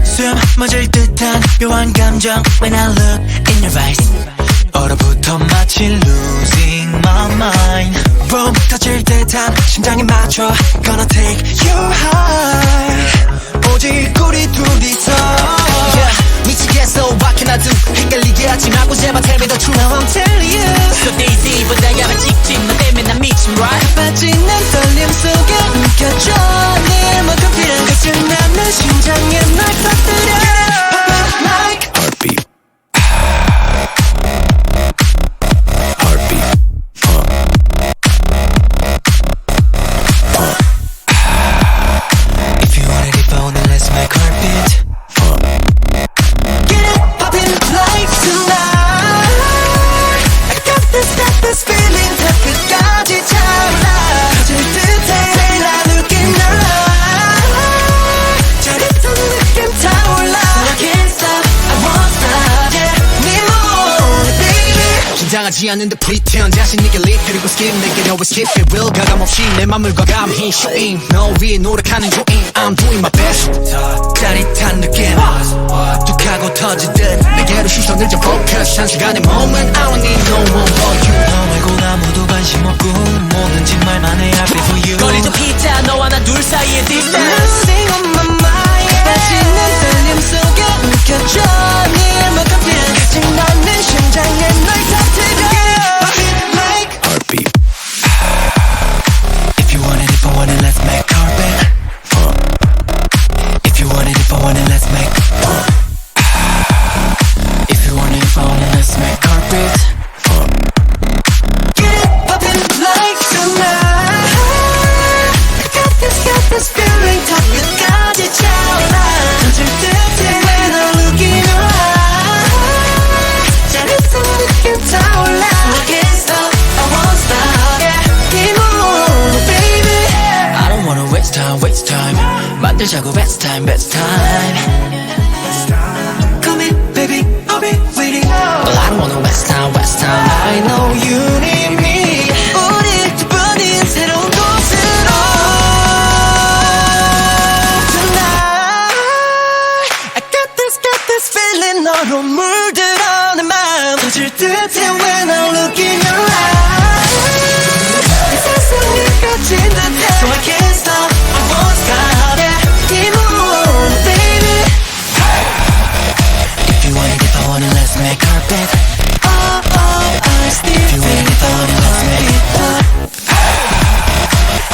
숨 멎을 듯한 묘한 감정 When I look in your eyes 얼어붙어 마치 losing my mind 붐 터질 듯한 심장에 맞춰 Gonna take you high 오직 우리 둘이서 yeah, 미치겠어 what can I do 헷갈리게 하지 말고 제발 tell me the truth Now I'm telling you So easy 보다 야만 찍지 너 때문에 난 미친 right 빠지는 떨림 속에 움켜져 네 모든 필요 끝나는 심장에 날 터뜨려 Like Heartbeat. If you want it, if I want it, let's make heartbeat Get it poppin' like tonight I got this feeling 다 끝까지 차올라 터질 듯해 나 looking up 짜릿한 느낌 타올라 So I can't stop, I won't stop Yeah, 네 몸에 baby 긴장하지 않는데 pretend 자신 있게 lead 그리고 skip 내게 always keep it real 가감없이 내 맘을 과감히 shooting 너 위에 노력하는 중인 I'm doing my best 짜릿한 느낌 툭하고 터지듯 내게로 시선을 좀 focus 한 시간의 moment I don't need no one but you 너 말고 아무도 관심 없고 뭐든지 말만 해 I'll be for you 거리 좀 피자 너와 나 둘 사이의 distance Nothing on my mind 빠지는 떨림 속에 움켜져 네 모든 필요 끝나는 심장에 널 터뜨려 Like Heartbeat. If you want it, if I want it, let's make carpet If you want it, if I want it, let's make If you want it, if I want it, let's make carpet Get it poppin' like tonight I got this feeling 다 끝까지 차올라 터질 듯해 when I look in your eyes 짜릿한 느낌 타올라 So I can't stop, I won't stop Yeah, keep on, baby I don't wanna waste time 만들자고 best time Come in, baby, I'll be waiting But I don't wanna waste time I know you need me 우리 두 분인 새로운 곳으로 Tonight I got this feeling 너로 물들어 내 맘 터질 듯해 when I look in your eyes 이 세상이 꺼진 듯해 So I can't stop, I won't stop Yeah, keep on, baby If you want it, if I want it, let's make carpet I still if you want it, if I want it, let's make it pop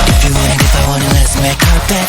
If you want it, if I want it, let's make carpet